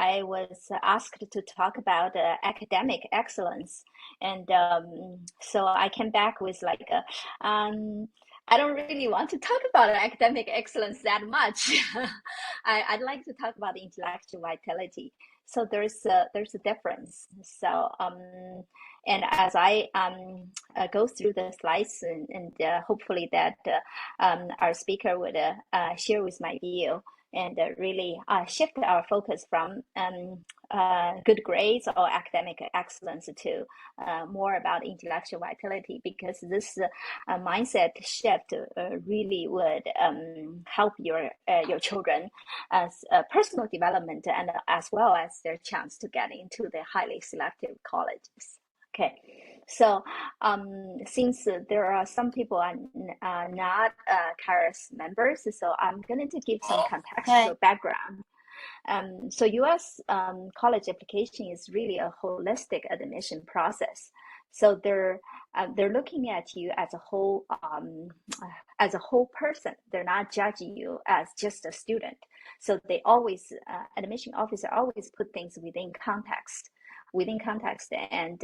I was asked to talk about academic excellence, and so I came back with I don't really want to talk about academic excellence that much. I'd like to talk about intellectual vitality. So there's a difference. So and as I go through the slides and hopefully that our speaker would share with my view and really shift our focus from good grades or academic excellence to more about intellectual vitality, because this mindset shift really would help your children as personal development and as well as their chance to get into the highly selective colleges. Okay, so since there are some people are not Kyros members, so I'm going to give some contextual background. So U.S. College application is really a holistic admission process. So they're looking at you as a whole person. They're not judging you as just a student. So they always admission officer always put things within context and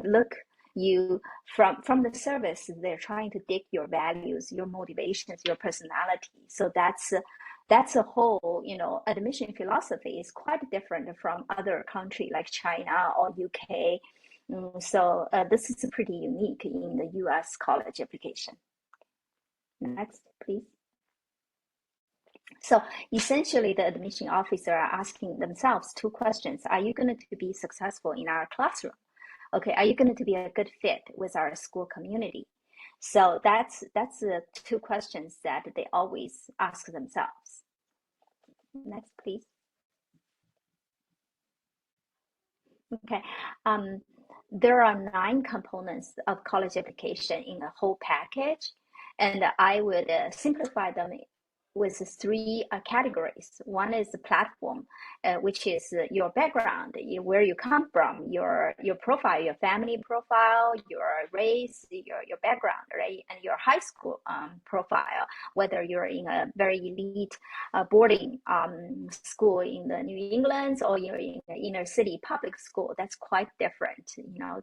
look you from the service. They're trying to dig your values, your motivations, your personality. So that's a whole, admission philosophy is quite different from other country like China or UK. So this is pretty unique in the US college application. Next, please. So essentially, the admission officer are asking themselves two questions. Are you going to be successful in our classroom? Okay, are you going to be a good fit with our school community? So that's the two questions that they always ask themselves. Next, please. Okay, there are 9 components of college application in a whole package, and I would simplify them with 3 categories. One is the platform, which is your background, where you come from, your profile, your family profile, your race, your background, right? And your high school profile, whether you're in a very elite boarding school in the New England or you're in an inner city public school. That's quite different.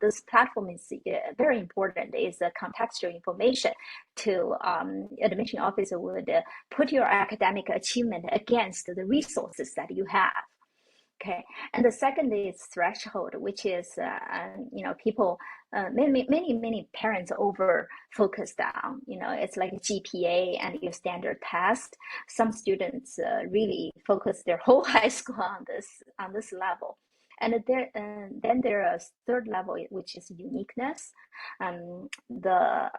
This platform is very important. It's a contextual information to admission officer would put your academic achievement against the resources that you have. Okay, and the second is threshold, which is people, many parents over focus on. It's like a GPA and your standard test. Some students really focus their whole high school on this level. And then there is third level, which is uniqueness. The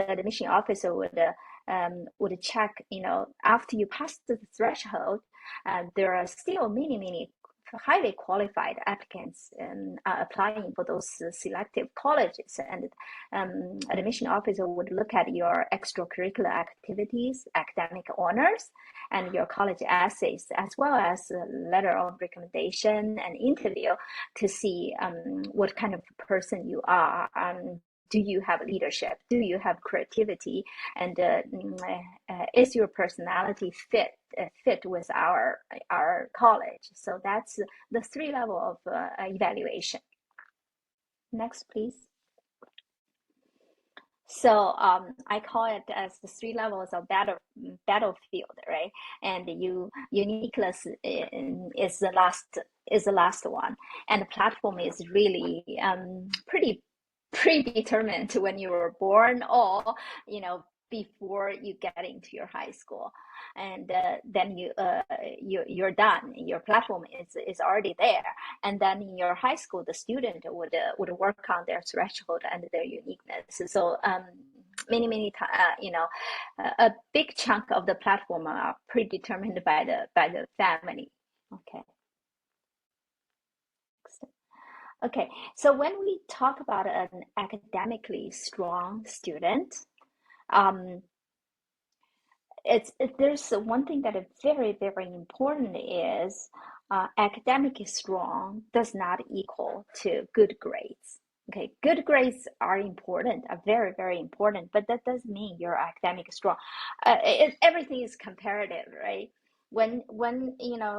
admission officer would check, after you pass the threshold, there are still many highly qualified applicants applying for those selective colleges, and admission officer would look at your extracurricular activities, academic honors, and your college essays, as well as a letter of recommendation and interview to see what kind of person you are. Do you have leadership? Do you have creativity? And is your personality fit with our college? So that's the 3 level of evaluation. Next, please. So I call it as the 3 levels of battlefield, right? And uniqueness is the last one, and the platform is really pretty predetermined when you were born, or before you get into your high school, and then you're done. Your platform is already there, and then in your high school, the student would work on their threshold and their uniqueness. So many a big chunk of the platform are predetermined by the family. Okay. Okay, so when we talk about an academically strong student, um, there's one thing that is very, very important is academic strong does not equal to good grades. Okay, good grades are important, are very, very important, but that doesn't mean you're academic strong. Everything is comparative, right? when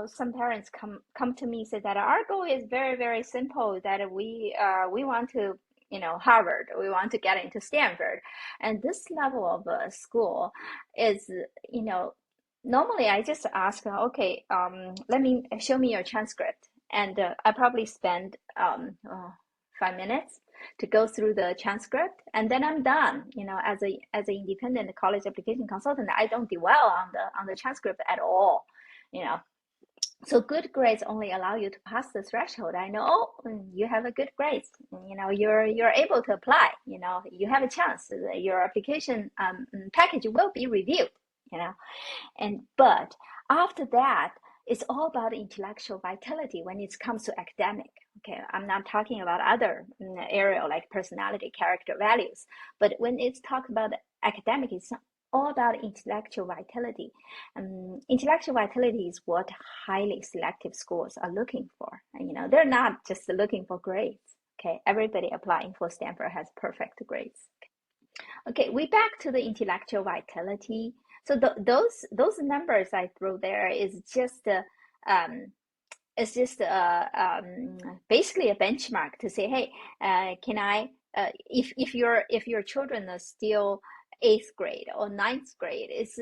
some parents come to me say that our goal is very very simple, that we want to Harvard, we want to get into Stanford, and this level of school is normally I just ask, okay, let me show me your transcript, and I probably spend 5 minutes to go through the transcript, and then I'm done. As an independent college application consultant, I don't dwell on the transcript at all. You know, so good grades only allow you to pass the threshold. I know, you have a good grades. You're able to apply. You have a chance. Your application package will be reviewed. But after that, it's all about intellectual vitality when it comes to academic. Okay, I'm not talking about other area like personality, character, values, but when it's talk about academic, it's all about intellectual vitality. Intellectual vitality is what highly selective schools are looking for. And, they're not just looking for grades. Okay, everybody applying for Stanford has perfect grades. Okay, we back to the intellectual vitality. So those numbers I throw there is just it's just basically a benchmark to say, hey, can I if your children are still 8th grade or 9th grade, it's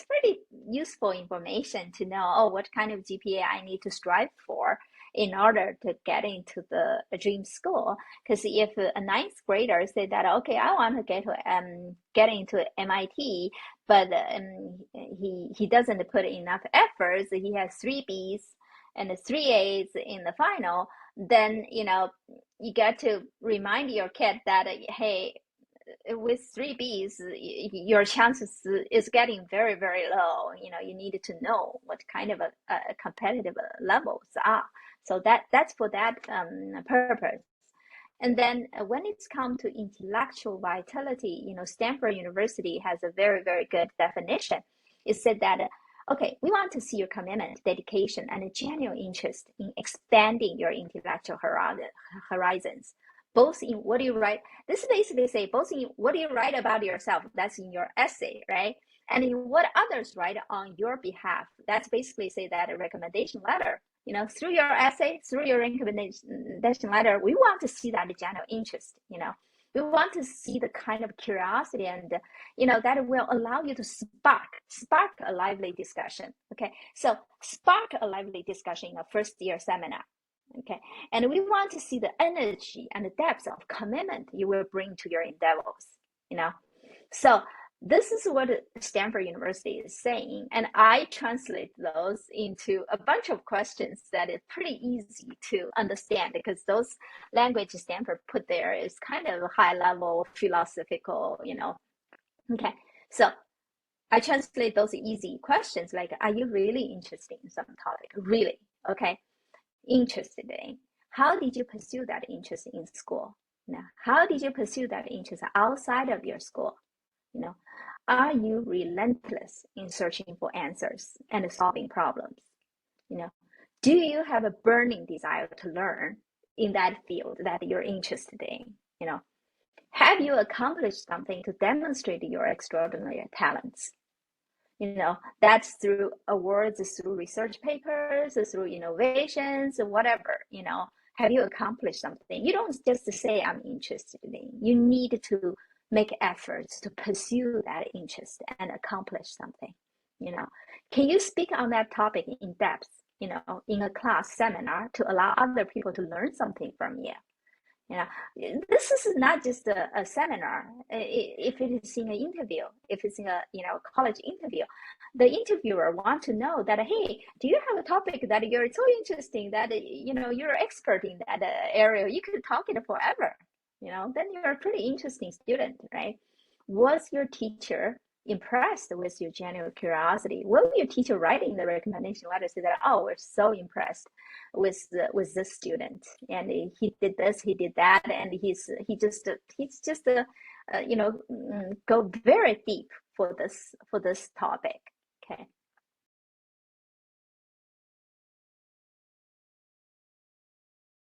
pretty useful information to know, what kind of GPA I need to strive for in order to get into the dream school. Because if a 9th grader say that, okay, I want to get into MIT, but he doesn't put enough efforts, he has 3 B's and 3 A's in the final, then you got to remind your kid that, hey, with 3 B's, your chances is getting very, very low. You need to know what kind of a competitive levels are. So that's for that purpose. And then when it's come to intellectual vitality, Stanford University has a very, very good definition. It said that, okay, we want to see your commitment, dedication, and a genuine interest in expanding your intellectual horizons, both in what you write. This basically say both in what you write about yourself, that's in your essay, right? And in what others write on your behalf. That's basically say that a recommendation letter. Through your essay, through your recommendation letter, we want to see that genuine interest. We want to see the kind of curiosity and that will allow you to spark a lively discussion. Okay, so spark a lively discussion in a first year seminar. Okay, and we want to see the energy and the depth of commitment you will bring to your endeavors. So this is what Stanford University is saying, and I translate those into a bunch of questions that is pretty easy to understand, because those language Stanford put there is kind of high level philosophical. Okay, so I translate those easy questions like, are you really interested in some topic? Really? Okay, interested in. How did you pursue that interest in school? How did you pursue that interest outside of your school? Are you relentless in searching for answers and solving problems? Do you have a burning desire to learn in that field that you're interested in? Have you accomplished something to demonstrate your extraordinary talents? That's through awards, through research papers, through innovations, whatever. Have you accomplished something? You don't just say, I'm interested in. You need to make efforts to pursue that interest and accomplish something. Can you speak on that topic in depth, in a class seminar to allow other people to learn something from you? This is not just a seminar. If it is in an interview, if it's in a college interview, the interviewer wants to know that, hey, do you have a topic that you're so interesting that you're expert in that area? You could talk it forever. Then you're a pretty interesting student, right? Was your teacher impressed with your genuine curiosity? Will your teacher writing the recommendation letter say that, oh, we're so impressed with this student, and he did this, he did that, and he's just go very deep for this topic. Okay,